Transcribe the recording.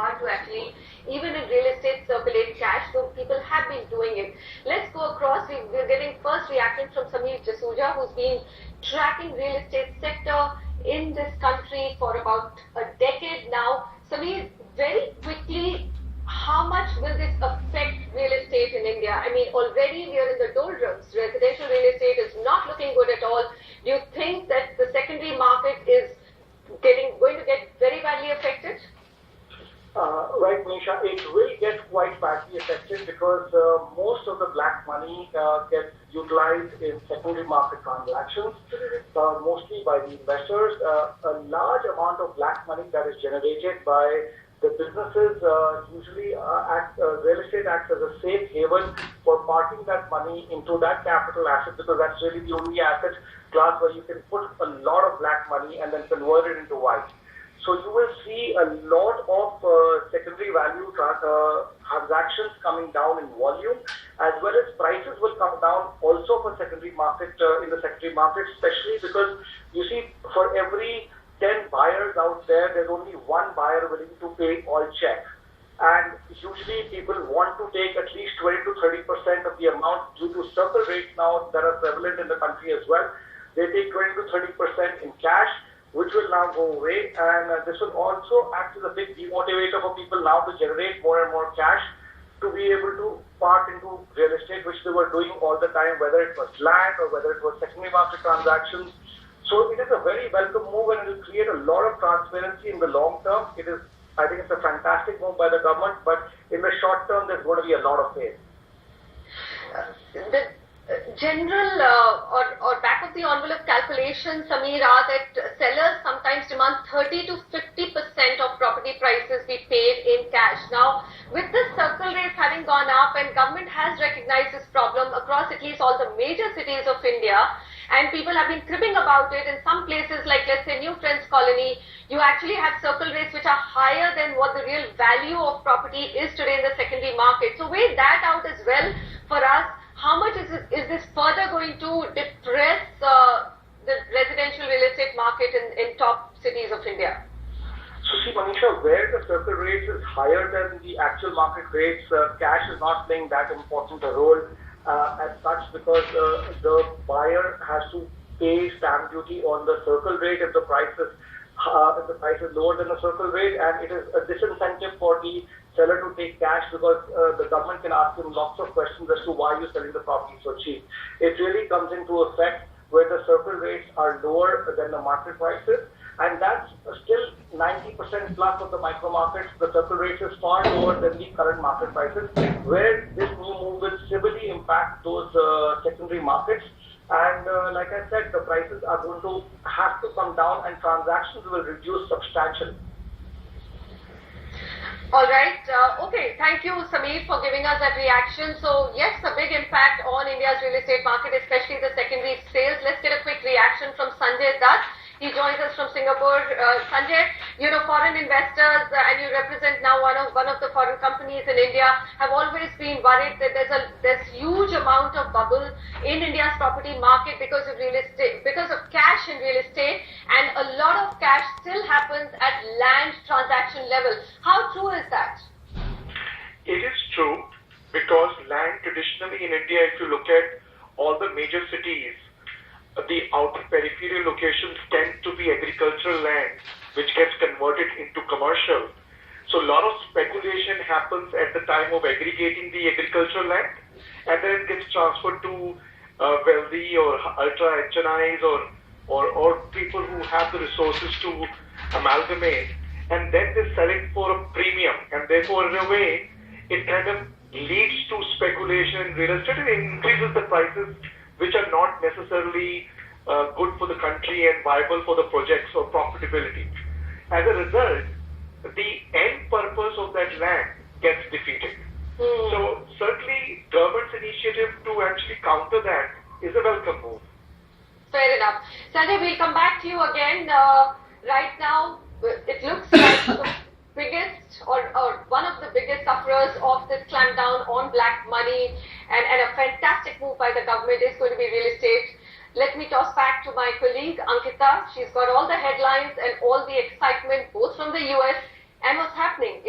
hard to actually, even in real estate, circulate cash, so people have been doing it. Let's go across. We're getting first reaction from Sameer Jasuja, who's been tracking real estate sector in this country for about a decade now. Sameer, very quickly, how much will this affect real estate in India? I mean, already we are in the doldrums. Residential real estate is not looking good at all. Do you think that the secondary market is going to get very badly affected? Right, Manisha, it will get quite badly affected because most of the black money gets utilized in secondary market transactions, mostly by the investors. A large amount of black money that is generated by the businesses usually real estate acts as a safe haven for parking that money into that capital asset, because that's really the only asset class where you can put a lot of black money and then convert it into white. So you will see a lot of secondary value transactions coming down in volume, as well as prices will come down also for secondary market, in the secondary market, especially because you see for every 10 buyers out there, there's only one buyer willing to pay all check. And usually people want to take at least 20 to 30% of the amount due to circle rates now that are prevalent in the country as well. They take 20 to 30% in cash, which will now go away, and this will also act as a big demotivator for people now to generate more and more cash to be able to park into real estate, which they were doing all the time, whether it was land or whether it was secondary market transactions. So it is a very welcome move, and it will create a lot of transparency in the long term. I think it's a fantastic move by the government, but in the short term, there's going to be a lot of pain. The general or back of the envelope calculations, Sameer, are that sellers sometimes demand 30 to 50% of property prices be paid in cash. Now, with the circle rates having gone up, and government has recognized this problem across at least all the major cities of India, and people have been cribbing about it. In some places, like let's say New Friends Colony, you actually have circle rates which are higher than what the real value of property is today in the secondary market. So weigh that out as well for us. How much is this further going to depress the residential real estate market in top cities of India? So see, Manisha, where the circle rates is higher than the actual market rates, cash is not playing that important a role as such, because the buyer has to pay stamp duty on the circle rate if the price is lower than the circle rate, and it is a disincentive for the seller to take cash, because the government can ask him lots of questions as to why you're selling the property so cheap. It really comes into effect where the circle rates are lower than the market prices, and that's still 90% plus of the micro markets. The circle rates is far lower than the current market prices, where this new move will severely impact those secondary markets. And like I said, the prices are going to have to come down, and transactions will reduce substantially. All right. Okay. Thank you, Sameer, for giving us that reaction. So, yes, a big impact on India's real estate market, especially the secondary sales. Let's get a quick reaction from Sanjay Dutt. He joins us from Singapore. Sanjay, foreign investors, and you represent now one of the foreign companies in India, have always been worried that there's huge amount of bubble in India's property market because of real estate, because of cash in real estate, and a lot of cash still happens at land transaction level. How true is that? It is true, because land traditionally in India, if you look at all the major cities, the outer peripheral locations tend to be agricultural land, which gets converted into commercial. So a lot of speculation happens at the time of aggregating the agricultural land, and then it gets transferred to wealthy or ultra HNIs or people who have the resources to amalgamate, and then they sell it for a premium, and therefore in a way it kind of leads to speculation in real estate and increases the prices, which are not necessarily good for the country and viable for the projects or profitability. As a result, the end purpose of that land gets defeated. So certainly government's initiative to actually counter that is a welcome move. Fair enough. Sanjay, we'll come back to you again. Right now, it looks like the biggest or one of the biggest sufferers of this clampdown on black money and a fantastic move by the government is going to be real estate. Let me toss back to my colleague Ankita. She's got all the headlines and all the excitement both from the US and what's happening